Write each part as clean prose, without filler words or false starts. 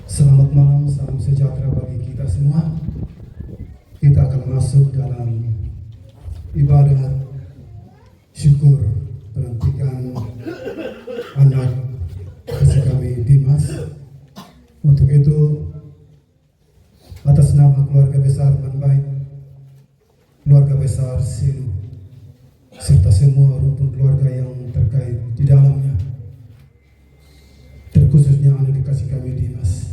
Selamat malam, salam sejahtera bagi kita semua. Kita akan masuk dalam ibadat syukur pelantikan anak kasih kami Dimas. Untuk itu, atas nama keluarga besar Manbaik, keluarga besar Silu, serta semua rukun keluarga yang terkait di dalamnya, terkhususnya anak dikasih kami Dimas,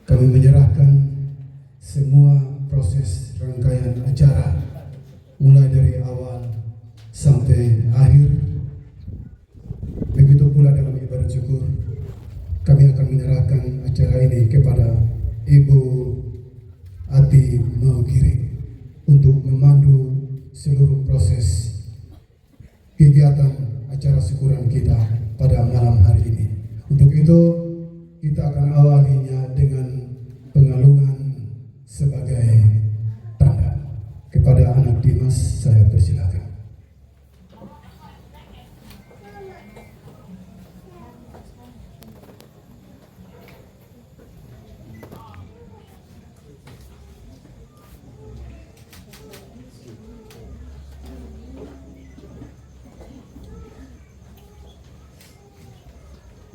kami menyerahkan semua proses rangkaian acara mulai dari awal sampai akhir. Begitu pula dalam ibadah syukur, kami akan menyerahkan acara ini kepada Ibu Ati Maugiri untuk memandu seluruh proses kegiatan acara syukuran kita pada malam hari ini. Untuk itu, kita akan awalinya dengan pengalungan sebagai tanda. Kepada anak Dimas, saya persilakan.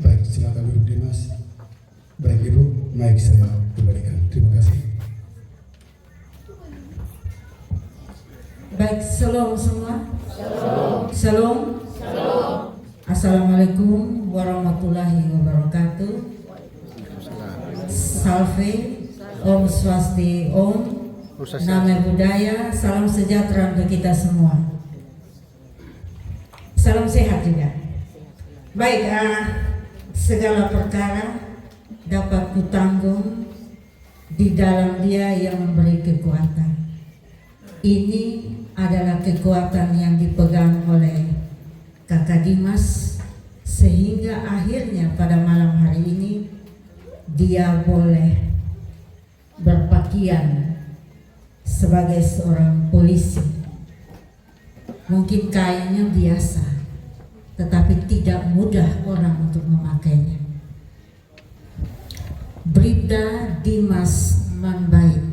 Baik, silakan duduk Dimas. Baik Ibu, mic saya kembalikan. Terima kasih. Baik, shalom semua. Shalom. Shalom. Shalom. Assalamualaikum warahmatullahi wabarakatuh. Salve, Om Swasti Om, Namo Buddhaya, salam sejahtera untuk kita semua. Salam sehat juga. Baik, segala perkara dapat kutanggung di dalam Dia yang memberi kekuatan. Ini adalah kekuatan yang dipegang oleh Kakak Dimas, sehingga akhirnya pada malam hari ini dia boleh berpakaian sebagai seorang polisi. Mungkin kainnya biasa, tetapi tidak mudah orang untuk memakainya. Bribda Dimas Manbaik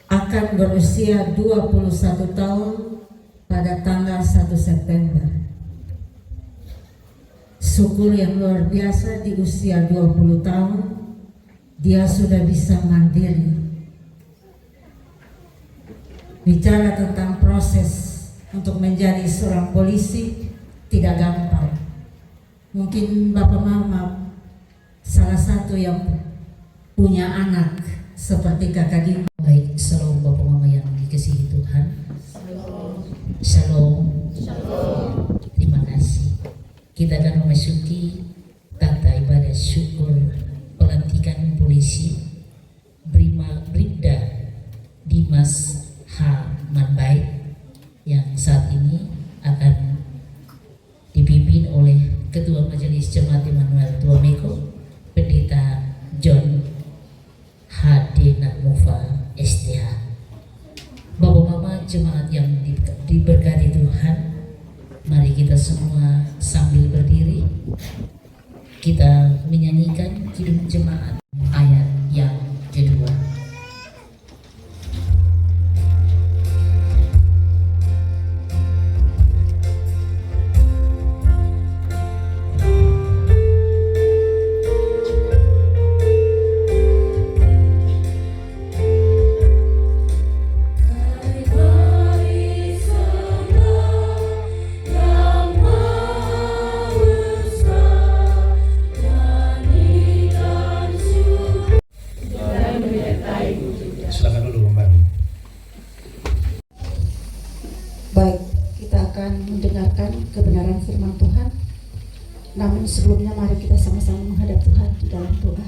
akan berusia 21 tahun pada tanggal 1 September. Syukur yang luar biasa, di usia 20 tahun dia sudah bisa mandiri. Bicara tentang proses untuk menjadi seorang polisi tidak gampang. Mungkin Bapak Mama salah satu yang punya anak seperti Kakak Dimas. Baik, shalom Bapak Mama yang dikasihi Tuhan. Shalom. Shalom. Terima kasih. Kita akan memasuki tata ibadah syukur pelantikan polisi Bribda Dimas H. Manbaik yang saat ini akan dipimpin oleh Ketua Majelis Jemaat Immanuel Tuameko, Pendeta John H.D. Nakmufa STH. Bapak Mama jemaat yang diberkati Tuhan, mari kita semua sambil berdiri kita menyanyikan Kidung Jemaat ayat yang kedua. Silakan dulu Mbak. Baik, kita akan mendengarkan kebenaran firman Tuhan. Namun sebelumnya mari kita sama-sama menghadap Tuhan di dalam doa.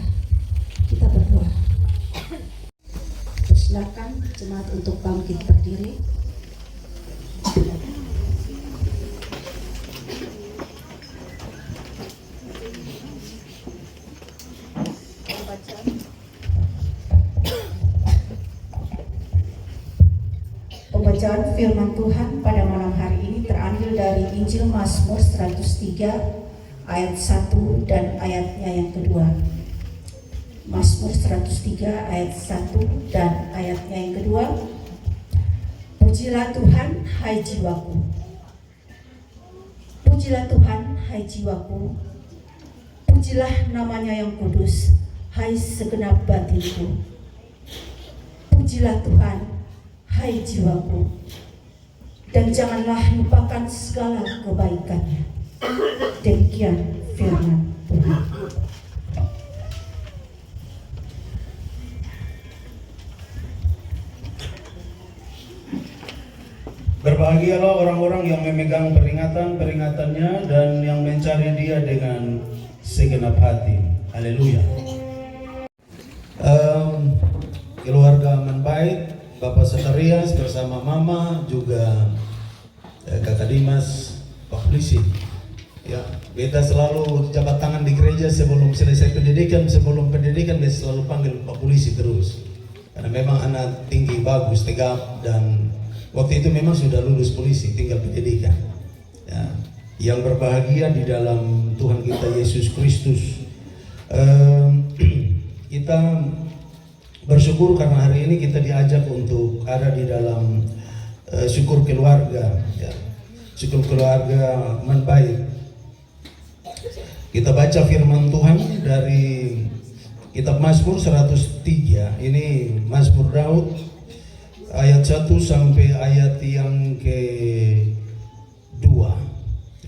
Kita berdoa. Silakan jemaat untuk bangkit berdiri. Pembacaan firman Tuhan pada malam hari ini terambil dari Injil Mazmur 103 ayat 1 dan ayatnya yang kedua. Mazmur 103 ayat 1 dan ayatnya yang kedua. Pujilah Tuhan, hai jiwaku. Pujilah Tuhan, hai jiwaku. Pujilah namanya yang kudus, hai segenap batinku. Pujilah Tuhan, hai jiwaku. Dan janganlah lupakan segala kebaikannya. Demikian firman Tuhan. Berbahagialah orang-orang yang memegang peringatan-peringatannya dan yang mencari Dia dengan segenap hati. Haleluya. Keluarga aman baik, Bapak Satarias bersama Mama, juga Kakak Dimas, Pak Polisi. Ya, beta selalu jabat tangan di gereja sebelum selesai pendidikan, beta selalu panggil Pak Polisi terus. Karena memang anak tinggi, bagus, tegap, dan waktu itu memang sudah lulus polisi, tinggal pendidikan. Ya, yang berbahagia di dalam Tuhan kita Yesus Kristus. Kita bersyukur karena hari ini kita diajak untuk ada di dalam syukur keluarga. Ya. Syukur keluarga aman baik. Kita baca firman Tuhan dari kitab Mazmur 103. Ini Mazmur Daud, ayat 1 sampai ayat yang ke-2.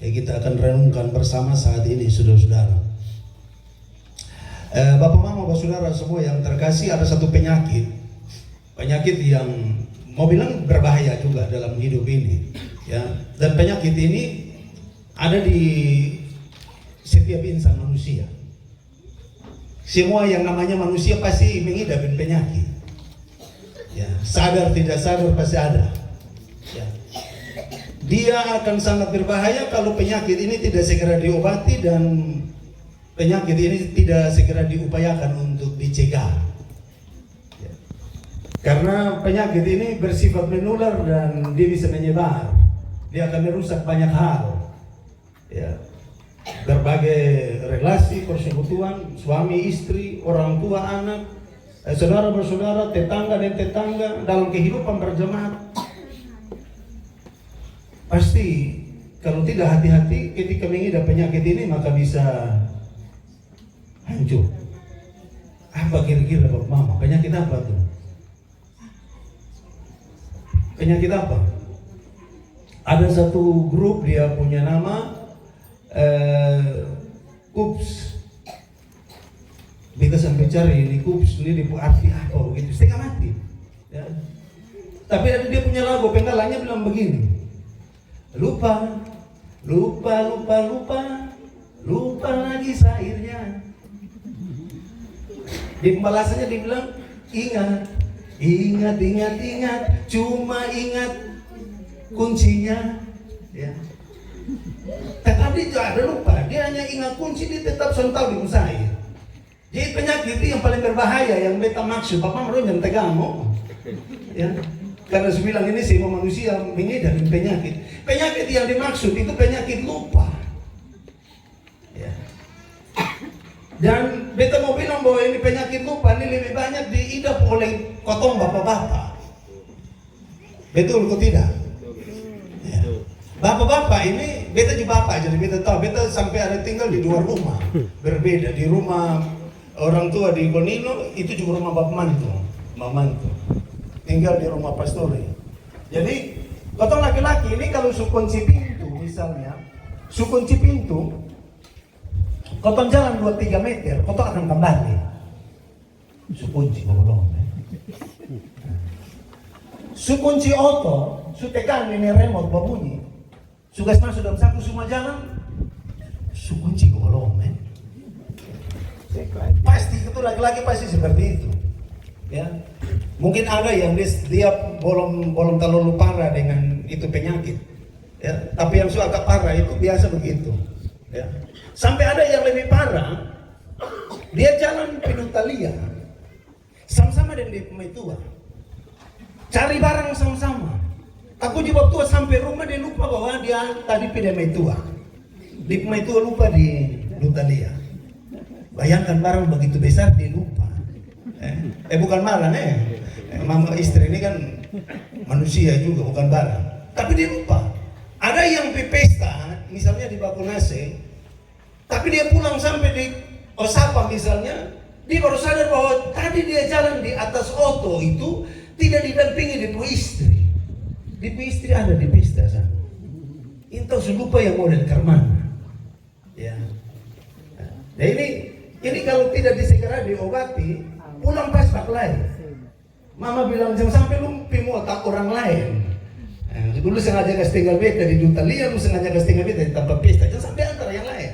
Kita akan renungkan bersama saat ini, saudara-saudara. Bapak, Mama, Bapak, Saudara semua yang terkasih, ada satu penyakit yang mau bilang berbahaya juga dalam hidup ini, ya. Dan penyakit ini ada di setiap insan manusia. Semua yang namanya manusia pasti mengidap penyakit. Ya, sadar tidak sadar pasti ada. Ya. Dia akan sangat berbahaya kalau penyakit ini tidak segera diobati dan penyakit ini tidak segera diupayakan untuk dicegah. Ya. Karena penyakit ini bersifat menular dan dia bisa menyebar. Dia akan merusak banyak hal. Ya. Berbagai relasi, persekutuan, suami, istri, orang tua, anak, saudara bersaudara, tetangga dan tetangga dalam kehidupan berjemaat. Pasti kalau tidak hati-hati ketika mengidap penyakit ini maka bisa hancur. Apa kira-kira Bapak Mama? Penyakit apa tuh? Penyakit apa? Ada satu grup, dia punya nama KUPS. Kita sampai cari ini KUPS ini arti apa begitu, setengah mati. Ya. Tapi ada dia punya lagu, penggalannya bilang begini. Lupa lagi syairnya. Di pembalasannya dibilang ingat, cuma ingat kuncinya. Ya. Tetapi dia ada lupa, dia hanya ingat kunci, dia tetap sentau di musai. Jadi penyakit itu yang paling berbahaya, yang beta maksud, Bapak Meron yang tegamu. Ya. Karena saya bilang ini semua manusia mengidap penyakit. Penyakit yang dimaksud itu penyakit lupa. Ya. Dan beta mau bilang bahwa ini penyakit lupa ini lebih banyak diidap oleh kotong bapak-bapak. Betul atau tidak? Ya. Bapak-bapak ini, beta juga bapak, jadi beta tahu, beta sampai ada tinggal di dua rumah berbeda. Di rumah orang tua di Bonino, itu juga rumah bapak mantu. Tinggal di rumah pastori. Jadi, kotong laki-laki ini kalau sukunci pintu misalnya, sukunci pintu, kotong jalan 2-3 meter, kotong akan kembali. Sukunci belum. Sukunci oto, su tekan ini remote berbunyi. Sugas masuk dalam satu semua jalan, sukunci belum. Pasti itu laki-laki pasti seperti itu. Ya. Mungkin ada yang dia belum terlalu parah dengan itu penyakit. Ya. Tapi yang sudah agak parah itu biasa begitu. Ya. Sampai ada yang lebih parah, dia jalan penuh talia, sama-sama dengan dia tua, cari barang sama-sama. Aku jawab tua sampai rumah dia lupa bahwa dia tadi pindah tua. Lipma itu lupa di Nutalia. Bayangkan barang begitu besar dia lupa. Bukan barang mama istri ini kan manusia juga, bukan barang. Tapi dia lupa. Ada yang pesta, misalnya di Bakunase, tapi dia pulang sampai di Osapa misalnya, dia baru sadar bahwa tadi dia jalan di atas oto itu tidak didampingi di istri. Di istri ada di pesta sana. Itu lupa yang model kermana. Ya. Nah ini kalau tidak disegera diobati, pulang pas lain. Mama bilang jangan sampai lu mau otak orang lain. Dulu sengaja kasih tinggal beta di Nutalia, lu sengaja kasih tinggal beta di tempat pesta, jangan sampai antara yang lain.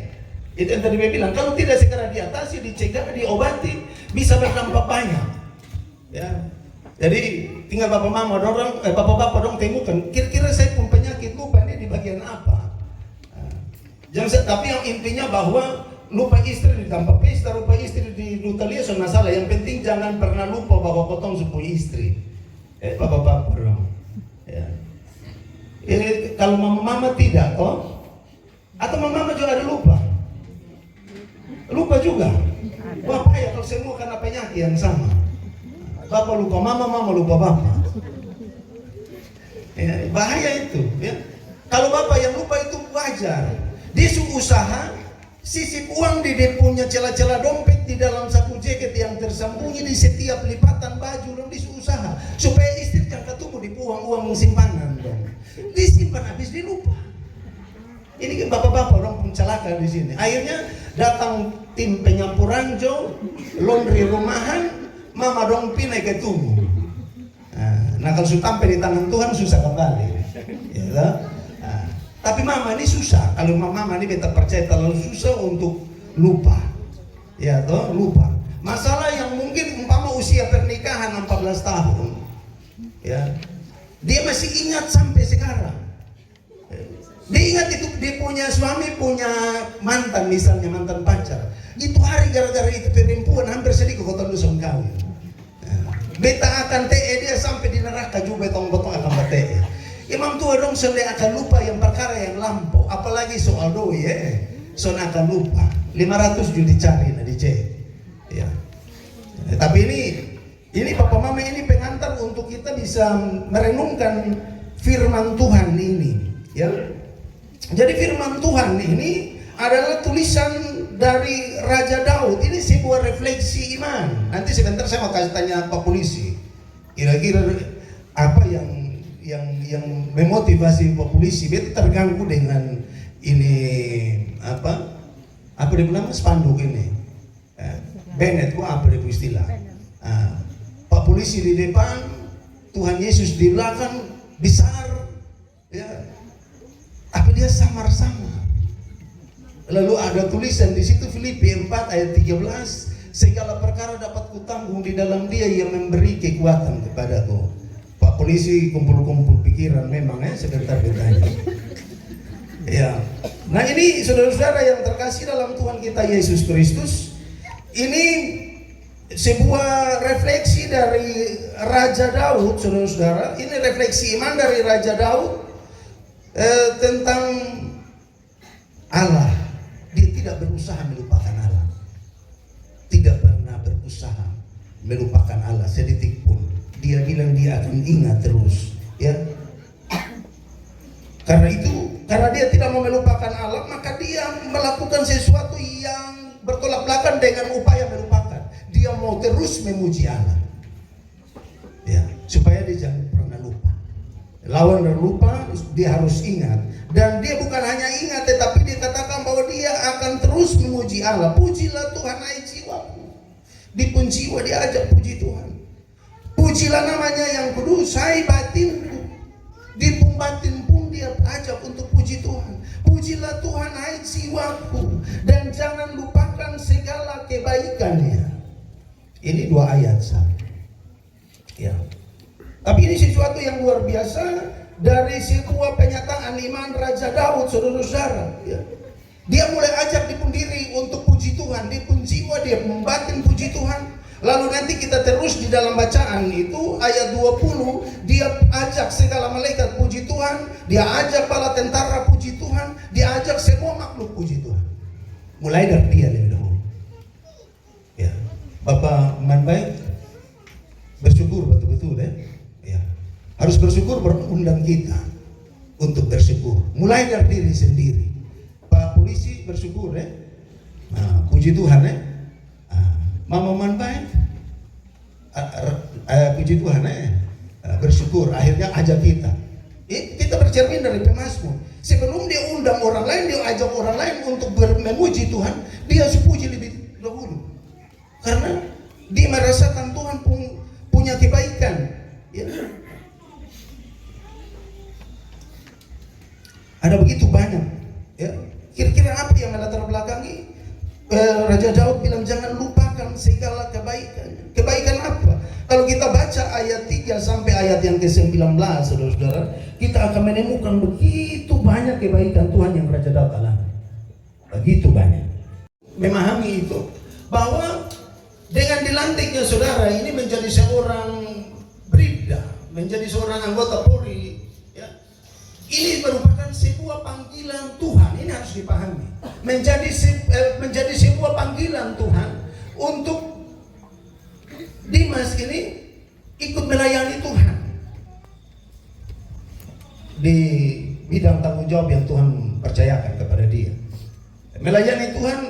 Itu yang tadi saya bilang, kalau tidak segera diatasi, dicegah, diobati, bisa berdampak banyak. Ya. Jadi tinggal bapak-bapak dong temukan, kira-kira saya pun penyakit lupa ini di bagian apa. Tapi yang intinya bahwa lupa istri di tempat pesta, lupa istri di Nutalia so masalah. Yang penting jangan pernah lupa bahwa potong suku istri. Bapak-bapak dong. Ya. Kalau mama tidak, atau mama juga ada lupa juga. Bapak ya kalau semua karena penyakit yang sama. Bapak lupa mama lupa bapak. Ya, bahaya itu. Ya. Kalau bapak yang lupa itu wajar. Dia usaha sisip uang di dia punya celah-celah dompet di dalam saku jaket yang tersembunyi di setiap lipatan baju dong, dia usaha supaya istri jangan ketemu di uang simpanan dong. Disimpan habis dilupa. Ini kan bapak-bapak dong pun celaka di sini. Akhirnya datang tim penyapu ranjau, laundry rumahan, mama dong pindah ke tubuh. Nah kalau sudah sampai di tangan Tuhan susah kembali. Ya, tapi mama ini susah. Kalau mama ini beta percaya terlalu susah untuk lupa. Ya toh, lupa. Masalah yang mungkin umpama usia pernikahan 14 tahun. Ya. Dia masih ingat sampai sekarang. Dia ingat itu dia punya suami, punya mantan misalnya, mantan pacar. Itu hari gara-gara itu perempuan hampir sedikit kotor dusun kawin. Beta akan dia sampai di neraka juga betong-betong akan bete. Imam tua dong sudah akan lupa yang perkara yang lampau, apalagi soal doi sudah akan lupa. 500 juta dicari dicek. Ya. Tapi ini papa mama ini pengantar untuk kita bisa merenungkan firman Tuhan ini, ya. Jadi firman Tuhan ini adalah tulisan dari Raja Daud. Ini sebuah refleksi iman. Nanti sebentar saya mau kasih tanya Pak Polisi. Kira-kira apa yang memotivasi Pak Polisi? Beta terganggu dengan ini apa dia bilang spanduk ini. Bennett apa dia istilah? Pak Polisi di depan, Tuhan Yesus di belakang besar, ya. Tapi dia samar-samar. Lalu ada tulisan di situ Filipi 4 ayat 13, segala perkara dapat kutanggung di dalam Dia yang memberi kekuatan kepadaku. Pak Polisi kumpul-kumpul pikiran memang sebentar bertanya. Ya. Nah ini saudara-saudara yang terkasih dalam Tuhan kita Yesus Kristus, ini sebuah refleksi dari Raja Daud, saudara-saudara. Ini refleksi iman dari Raja Daud tentang Allah. Dia tidak berusaha melupakan Allah. Tidak pernah berusaha melupakan Allah sedetik pun. Dia bilang dia akan ingat terus, ya. Karena dia tidak mau melupakan Allah, maka dia melakukan sesuatu yang bertolak belakang dengan upaya melupakan. Dia mau terus memuji Allah, ya, supaya dia jangan pernah lupa. Lawan dan lupa, dia harus ingat. Dan dia bukan hanya ingat, tetapi dia katakan bahwa dia akan terus memuji Allah. Pujilah Tuhan hai jiwaku. Di pun jiwa dia ajak puji Tuhan. Pujilah namanya yang kudus hai batinku. Di pun batin pun dia ajak untuk puji Tuhan. Pujilah Tuhan hai jiwaku, dan jangan lupakan segala kebaikannya. Ini 2 ayat sama. Ya. Tapi ini sesuatu yang luar biasa dari sebuah penyataan iman Raja Daud, saudara-saudara. Ya. Dia mulai ajak di pun diri untuk puji Tuhan, di pun jiwa dia membatin puji Tuhan. Lalu nanti kita terus di dalam bacaan itu ayat 20, dia ajak segala malaikat puji Tuhan, dia ajak bala tentara puji Tuhan, dia ajak semua makhluk puji mulai dari dia lebih dahulu. Ya, Bapak Man baik bersyukur betul-betul ya. Harus bersyukur berundang kita untuk bersyukur. Mulai dari diri sendiri. Pak polisi bersyukur Nah, puji Tuhan Mama Man baik puji Tuhan bersyukur akhirnya ajak kita. Kita bercermin dari pemazmur. Sebelum dia undang orang lain, dia ajak orang lain untuk memuji Tuhan, dia harus puji lebih dahulu. Karena dia merasakan Tuhan punya kebaikan. Ya. Ada begitu banyak. Ya. Kira-kira apa yang melatar belakangi Raja Daud bilang jangan lupakan segala kebaikan. Kebaikan apa? Kalau kita baca ayat 3 sampai ayat yang ke-19, saudara-saudara, kita akan menemukan begitu banyak kebaikan Tuhan yang Raja Daud alami. Begitu banyak. Memahami itu bahwa dengan dilantiknya saudara ini menjadi seorang bribda, menjadi seorang anggota Polri, ya. Ini merupakan sebuah panggilan Tuhan. Ini harus dipahami. Menjadi sebuah panggilan Tuhan untuk Dimas ini ikut melayani Tuhan di bidang tanggung jawab yang Tuhan percayakan kepada dia. Melayani Tuhan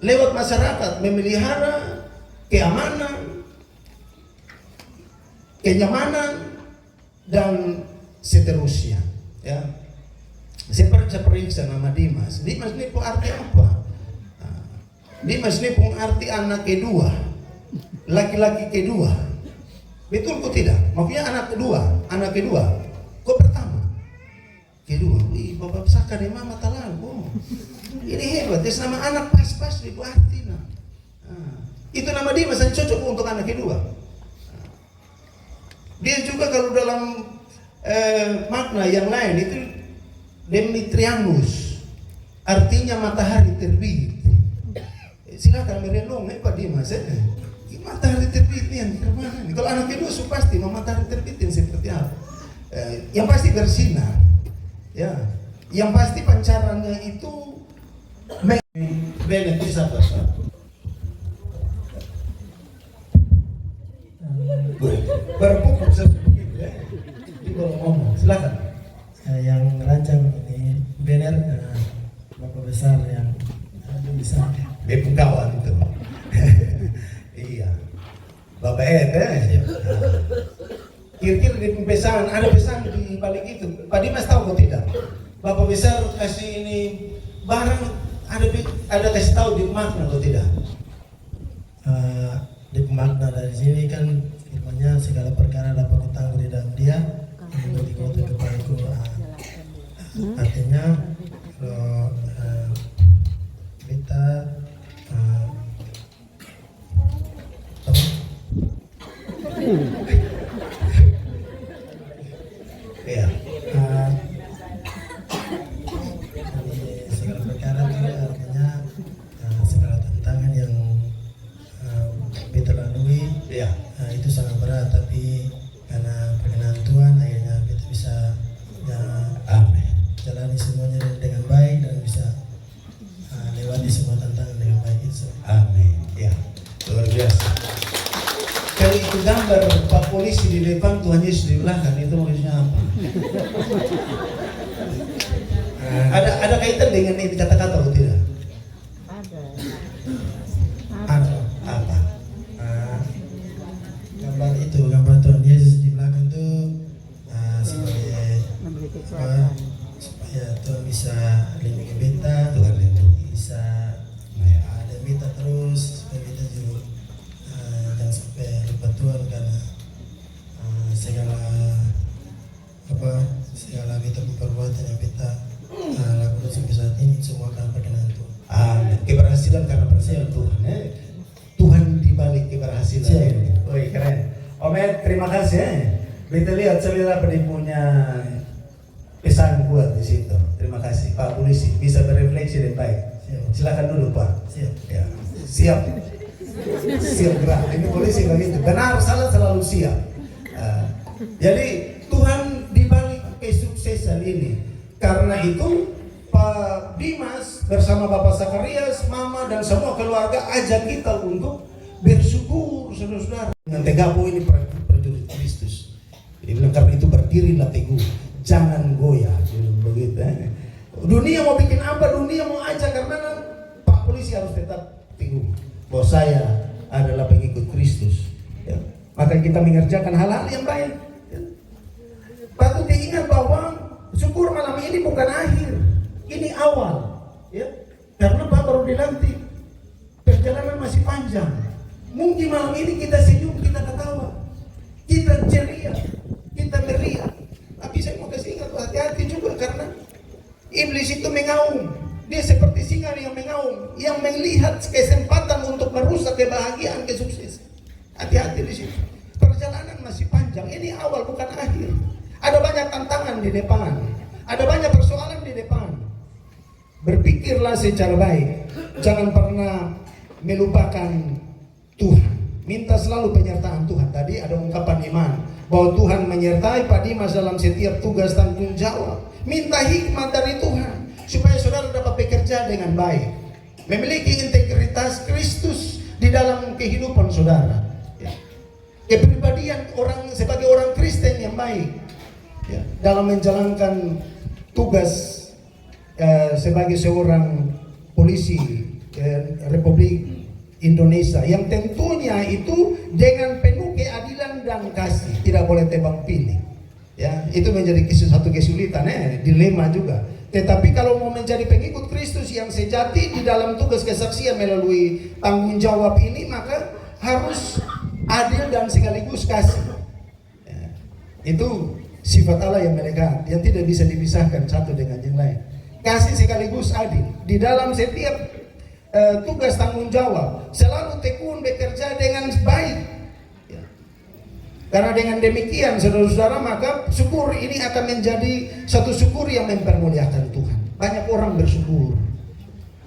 lewat masyarakat, memelihara keamanan, kenyamanan, dan seterusnya. Ya, saya periksa nama Dimas. Dimas ini pun arti apa? Dimas ini pun arti anak kedua, laki-laki kedua. Betul kok tidak? Maksudnya anak kedua. Kok pertama? Kedua. Wih, bapak saka di mama talago. Ini hebat. Itu nama anak pas-pas itu artinya. Itu nama Dimas yang cocok untuk anak kedua. Dia juga kalau dalam makna yang lain itu Demetrianus, artinya matahari terbit. Silakan merenung Pak Dimas. Matahari terbit yang kemana? Kalau anak kedua so pasti matahari terbit yang seperti apa? Yang pasti bersinar, ya. Yang pasti pancarannya itu benetis apa? Berpukul seperti itu ya. Ngomong, silakan. Yang merancang ini benar Bapak besar yang bisa Kawan itu. Iya. Bapak kira-kira di pesan ada pesan di balik itu. Pak Dimas tahu kok tidak? Bapak besar kasih ini barang ada kasih tahu di makna kok tidak? Di makna dari sini kan firman-Nya segala perkara dapat kutanggung di dalam Dia yang berikut kepadaku. Artinya kalau kita Iya. Segala perkara itu artinya segala tantangan yang kita lalui, Iya. itu sangat berat, tapi karena perkenan Tuhan akhirnya kita bisa Amin. jalani semuanya dengan baik dan bisa lewati semua tantangan dengan baik itu. Amin. Ya, luar biasa. Kalau itu gambar Pak polisi di depan, Tuhan Yesus di belakang, itu maksudnya apa? Ada kaitan dengan itu kata-kata atau tidak? Ada. Apa? Gambar itu, gambar Tuhan Yesus di belakang itu sebagai supaya Tuhan bisa lindungi kita, Tuhan lindungi. bisa ada kita terus supaya kita juga jangan sampai lupa Tuhan, karena segala kita perbuatan yang kita lakukan sampai saat ini semua karena perkenan Tuhan. Amin. Keberhasilan karena percaya Tuhan. Tuhan di balik keberhasilan. Siap. Wih, keren. Om Ed, terima kasih. Kita lihat selera punya pesan buat di situ. Terima kasih Pak Polisi, bisa berefleksi dengan baik. Siap. Silakan dulu Pak. Siap. Ya. Siap. Siap gerak. Ini polisi begitu. Benar salah selalu siap. Jadi Tuhan di balik kesuksesan ini. Karena itu Pak Bapak Dimas bersama Bapak Sakarias, Mama dan semua keluarga ajak kita untuk bersyukur, saudara-saudara. Dengan Tegapo ini prajurit Kristus. Dia bilang karena itu berdirilah teguh, jangan goyah. Begitu. Dunia mau bikin apa? Dunia mau aja karena Pak Polisi harus tetap teguh bahwa saya adalah pengikut Kristus. Ya. Maka kita mengerjakan hal-hal yang baik. Ya. Patut diingat bahwa syukur malam ini bukan akhir. Ini awal, ya, karena Pak baru dilantik, perjalanan masih panjang. Mungkin malam ini kita senyum, kita ketawa, kita ceria, kita meriah. Tapi saya mau kasih ingat, hati-hati juga karena iblis itu mengaum. Dia seperti singa yang mengaum, yang melihat kesempatan untuk merusak kebahagiaan, kesuksesan. Hati-hati di situ. Perjalanan masih panjang. Ini awal bukan akhir. Ada banyak tantangan di depan, ada banyak persoalan di depan. Berpikirlah secara baik, jangan pernah melupakan Tuhan. Minta selalu penyertaan Tuhan. Tadi ada ungkapan iman bahwa Tuhan menyertai Pak Dimas dalam setiap tugas tanggung jawab. Minta hikmat dari Tuhan supaya saudara dapat bekerja dengan baik, memiliki integritas Kristus di dalam kehidupan saudara. Ya. Kepribadian orang sebagai orang Kristen yang baik, ya, dalam menjalankan tugas sebagai seorang polisi Republik Indonesia yang tentunya itu dengan penuh keadilan dan kasih, tidak boleh tebang pilih. Ya, itu menjadi satu kesulitan, dilema juga. Tetapi kalau mau menjadi pengikut Kristus yang sejati di dalam tugas kesaksian melalui tanggung jawab ini, maka harus adil dan sekaligus kasih. Ya, itu sifat Allah yang melekat, yang tidak bisa dipisahkan satu dengan yang lain. Kasih sekaligus adil di dalam setiap tugas tanggung jawab, selalu tekun bekerja dengan baik. Ya. Karena dengan demikian saudara-saudara, maka syukur ini akan menjadi satu syukur yang mempermuliakan Tuhan. Banyak orang bersyukur,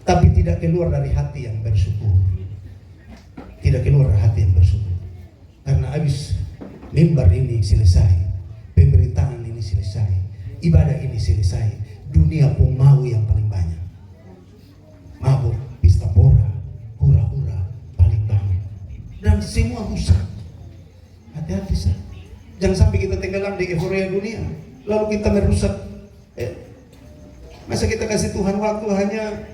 tapi tidak keluar dari hati yang bersyukur. Tidak keluar dari hati yang bersyukur. Karena habis mimbar ini selesai, pemberitaan ini selesai, ibadah ini selesai, dunia pun mau yang paling banyak. Mabuk, pesta pora, hura-hura paling banyak, dan semua rusak. Hati-hati sah. Jangan sampai kita tenggelam di euforia dunia lalu kita merusak. Masa kita kasih Tuhan waktu hanya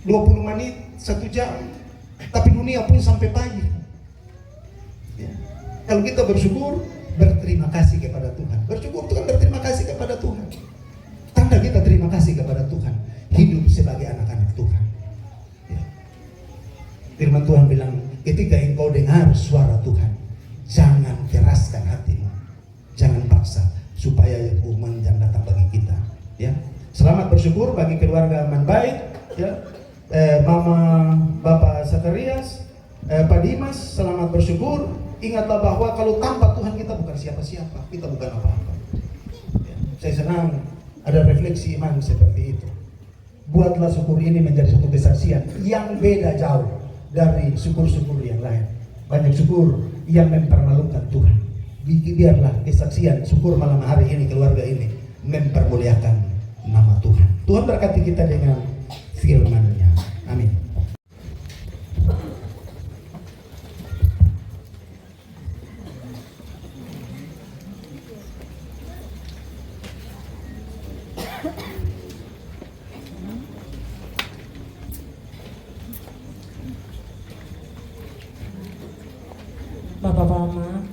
20 menit, 1 jam, tapi dunia pun sampai pagi. Ya. Kalau kita bersyukur, berterima kasih kepada Tuhan. Bersyukur itu kan berterima kasih kepada Tuhan. Tanda kita terima kasih kepada Tuhan, hidup sebagai anak-anak Tuhan. Ya. Firman Tuhan bilang, ketika engkau dengar suara Tuhan, jangan keraskan hatimu, jangan paksa supaya hukuman jangan datang bagi kita. Ya. Selamat bersyukur bagi keluarga aman baik. Ya. Mama Bapak Sakarias, Pak Dimas, selamat bersyukur. Ingatlah bahwa kalau tanpa Tuhan kita bukan siapa-siapa, kita bukan apa-apa. Ya. Saya senang ada refleksi iman seperti itu. Buatlah syukur ini menjadi satu kesaksian yang beda jauh dari syukur-syukur yang lain. Banyak syukur yang mempermalukan Tuhan. Biarlah kesaksian syukur malam hari ini keluarga ini mempermuliakan nama Tuhan. Tuhan berkati kita dengan firman-Nya. Amin. Bapak Mama,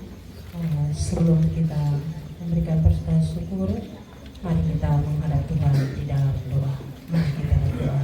sebelum kita memberikan persembahan syukur, mari kita menghadap Tuhan di dalam doa. Mari kita berdoa.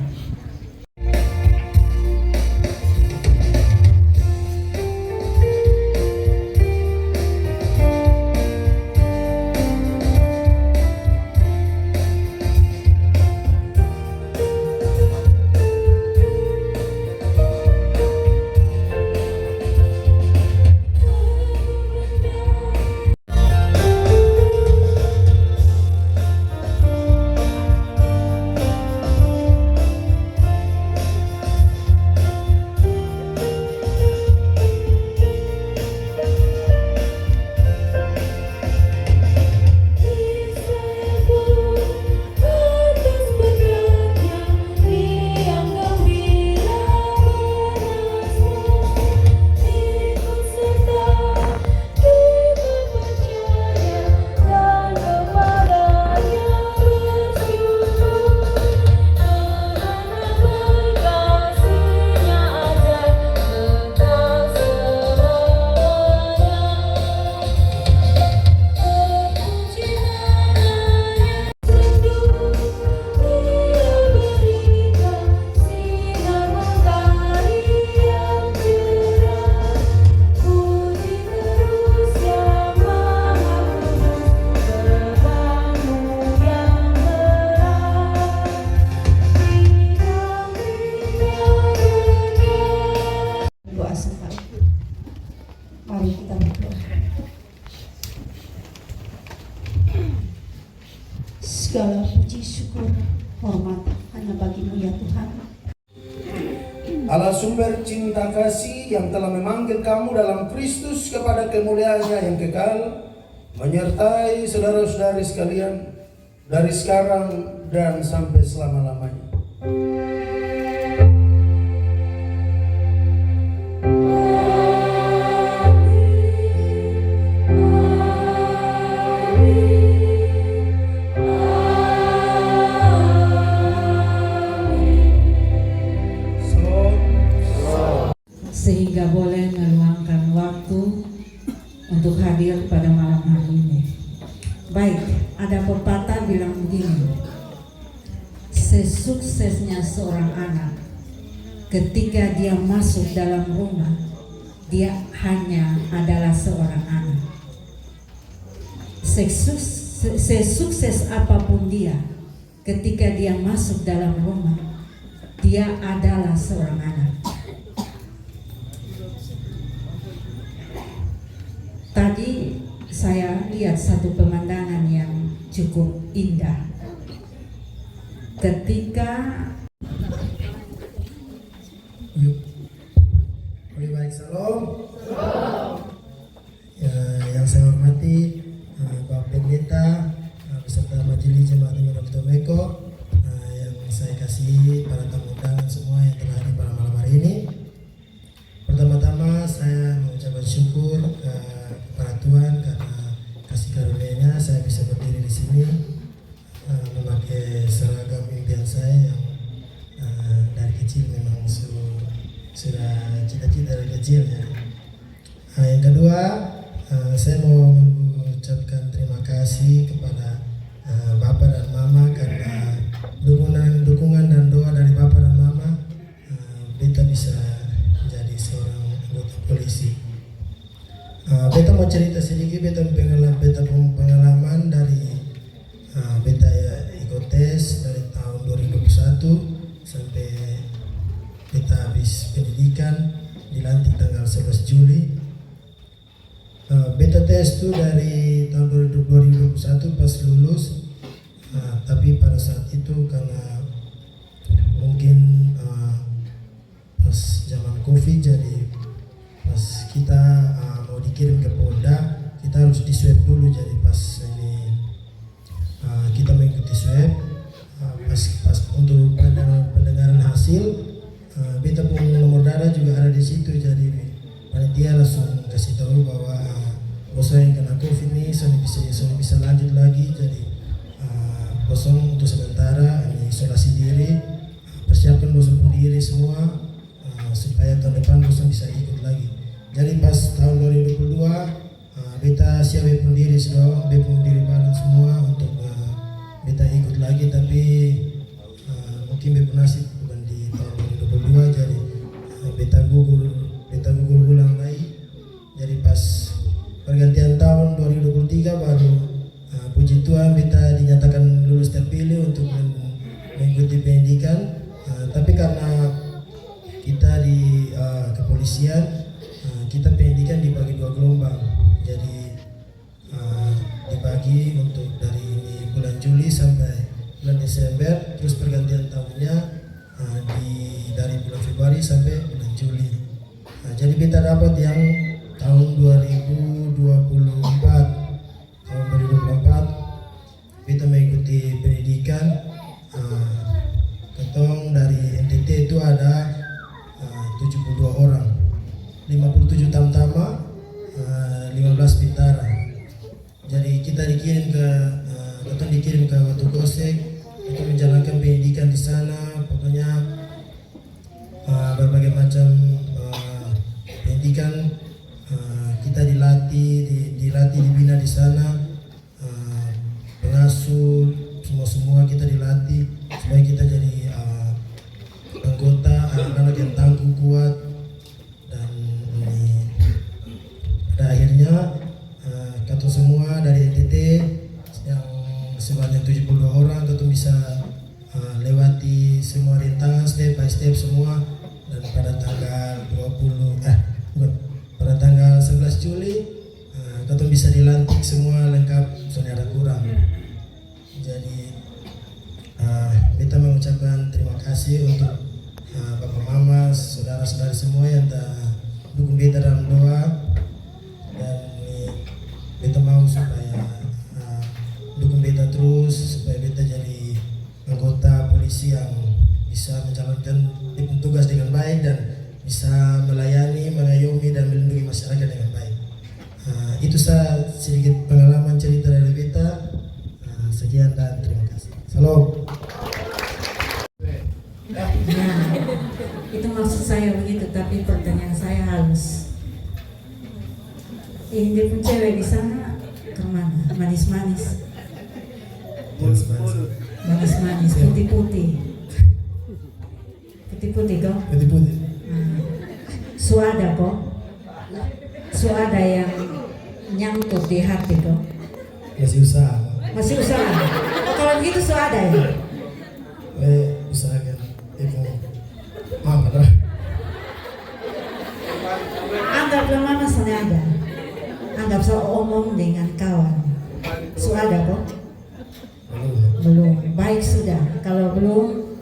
syukur, hormat hanya bagimu ya Tuhan. Allah sumber cinta kasih yang telah memanggil kamu dalam Kristus kepada kemuliaannya yang kekal, menyertai saudara-saudari sekalian dari sekarang dan sampai selama-lamanya. Sehingga boleh meluangkan waktu untuk hadir pada malam hari ini. Baik, ada pepatah bilang begini, sesuksesnya seorang anak ketika dia masuk dalam rumah, dia hanya adalah seorang anak. Sesukses apapun dia, ketika dia masuk dalam rumah, dia adalah seorang anak. Tadi saya lihat satu pemandangan yang cukup indah. Ketika Baik, salam. Ya, yang saya hormati Bapak Pendeta beserta Majelis Jemaat Immanuel Tomeko, yang saya kasihi para tamu undangan semua yang telah hadir pada malam hari ini. Pertama-tama saya mengucapkan syukur kepada Tuhan karena kasih karunia-Nya saya bisa berdiri di sini memakai seragam impian saya yang dari kecil memang sudah cita-cita dari kecil ya. Yang kedua, saya mau mengucapkan terima kasih kepada Bapak dan Mama karena dukungan dan doa dari Bapak dan Mama, beta bisa menjadi seorang anggota polisi. Beta mau cerita sedikit, beta pengalaman dari beta ikut tes dari tahun 2021 sampai beta habis pendidikan, dilantik tanggal 11 Juli. Beta tes itu dari tahun 2021 pas lulus, tapi pada saat itu karena mungkin pas zaman COVID, jadi pas kita mau dikirim ke Polda, kita harus di swab dulu. Jadi pas ini kita mengikuti swab, pas untuk pendengaran hasil, beta pun nomor darah juga ada di situ. Jadi panitia langsung kasih tahu bahwa kosong yang kena COVID ini bisa lanjut lagi. Jadi kosong untuk sementara ini isolasi diri, persiapkan kosong diri semua supaya tahun depan kosong bisa ikut lagi. Jadi pas tahun 2022 beta siap bepung diri bareng semua untuk beta ikut lagi, tapi mungkin bepung nasib bukan di tahun 2022, jadi beta gugur ulang lagi. Jadi pas pergantian tahun 2023 baru puji Tuhan beta dinyatakan lulus terpilih untuk mengikuti pendidikan. Tapi karena kita di kepolisian, kita pendidikan dibagi 2 gelombang. Jadi dibagi untuk dari bulan Juli sampai bulan Desember, terus pergantian tahunnya dari bulan Februari sampai bulan Juli. Jadi beta dapat yang tahun 2024 beta mengikuti pendidikan. Ketong dari NTT itu ada 72 orang, 57 tamtama, 15 bintara. Jadi kita dikirim ke Watu Kosek untuk menjalankan pendidikan di sana. Pokoknya berbagai macam pendidikan kita dilatih dibina di sana, pengasuh semua kita dilatih supaya kita jadi anggota anak-anak yang tangguh kuat. Dan pada akhirnya kata semua dari NTT yang sebanyak 72 orang tentu bisa lewati semua rintangan step by step semua. Dan pada tanggal 11 Juli kita bisa dilantik semua lengkap, soalnya ada kurang. Jadi mengucapkan terima kasih untuk Bapak Mama, saudara-saudara semua yang telah dukung beta dalam doa, dan beta mau supaya dukung beta terus supaya beta jadi anggota polisi yang bisa menjalankan tugas dengan baik dan bisa melayani, mengayomi dan melindungi masyarakat dengan baik. Itu saya sedikit pengalaman cerita dari beta. Sekian dan terima kasih. Salam. Ya, itu maksud saya begitu, tapi pertanyaan saya halus. Ini pun cewek di sana kemana? Manis-manis, manis-manis, putih-putih, putih-putih kok. Putih-putih. Suada kok, suada yang nyangkut di hati kok. Masih usaha. Masih usaha. Oh, kalau begitu suada ya. Usahakan itu mama dah. Anggaplah mama senada. Anggap saya omong dengan kawan. Suada kok? Belum. Baik sudah. Kalau belum,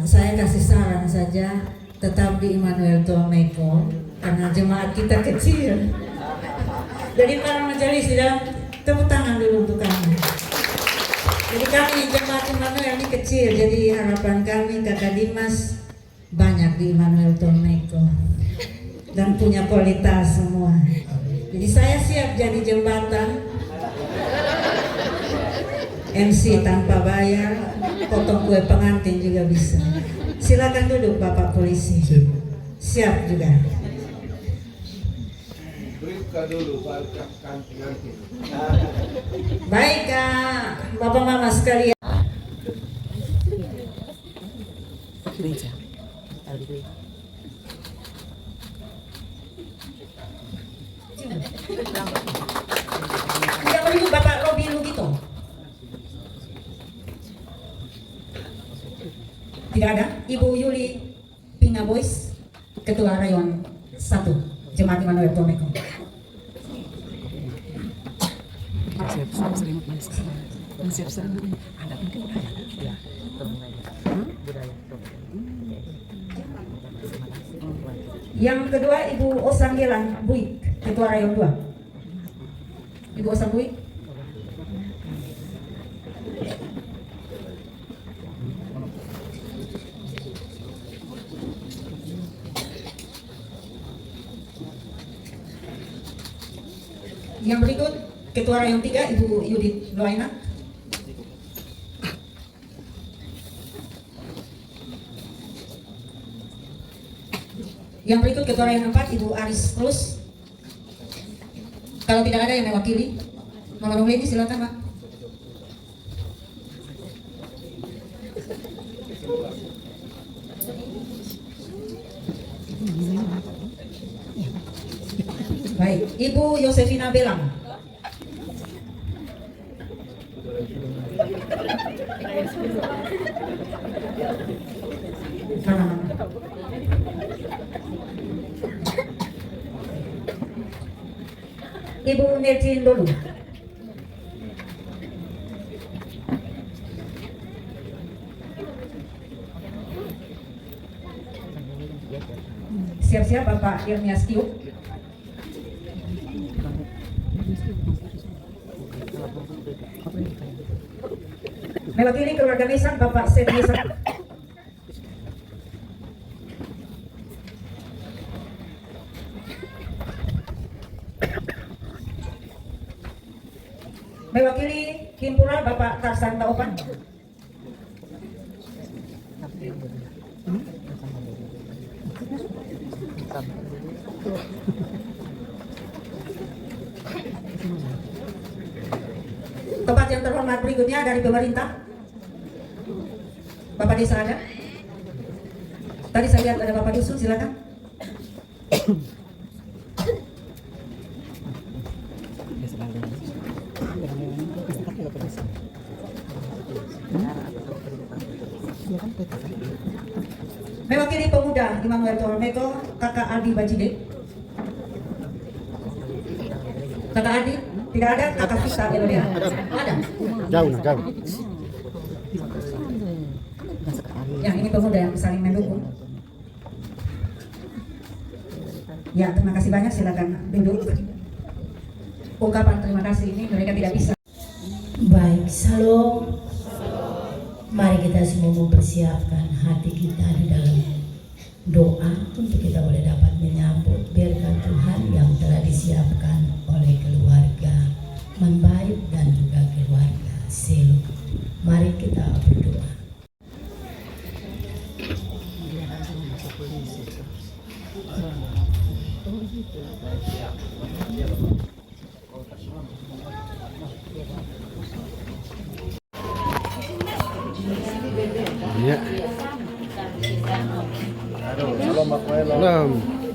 saya kasih saran saja, tetap di Immanuel Tomeko karena jemaat kita kecil. Jadi para majelis tidak, tepuk tangan dulu untuk kami. Jadi kami jemaat Immanuel ini kecil, jadi harapan kami Kakak Dimas banyak di Immanuel Tomeko dan punya kualitas semua. Jadi saya siap jadi jembatan, MC tanpa bayar, potong kue pengantin juga bisa. Silakan duduk Bapak Polisi. Siap juga. Baik Bapak Mama sekalian. Yang berikut Bapak Robi Lugito. Tidak ada. Ibu Yuli Pingabois, Ketua Rayon 1 Jemaat Immanuel Tomeko. Yang kedua Ibu Osanggelan Buik, Ketua Rayon 2. Ibu Osang Buik. Yang berikut Ketua Rayon 3 Ibu Yudit Loaina. Yang berikut Ketua Rayon 4 Ibu Aris Plus. Kalau tidak ada yang mewakili, Mama Nurleni silakan Pak. Baik, Ibu Yosefina Belang. Ibu Nerjin Dolu. Siap-siap Bapak Irmias Tiuk. Mewakili keluarga Mesan Bapak Seth Mesan. Mewakili himpunan Bapak Tarsan Taopan. Tempat yang terhormat berikutnya dari pemerintah. Bapak Desa ada? Tadi saya lihat ada Bapak Dusun, silakan. Mewakili pemuda Immanuel Tomeko, Kakak Aldi Bajide. Kakak Aldi, tidak ada. Kakak Vista Elodia. Ada? Jauh. pemuda yang saling mendukung. Ya, terima kasih banyak, silakan duduk. Ungkapan terima kasih ini mereka tidak bisa. Baik, salam. Mari kita semua mempersiapkan hati kita di dalam doa untuk kita boleh dapat menyambut berkat Tuhan yang telah disiapkan oleh keluarga Membaik dan juga keluarga Selo. Mari kita berdoa. Ya. Salam.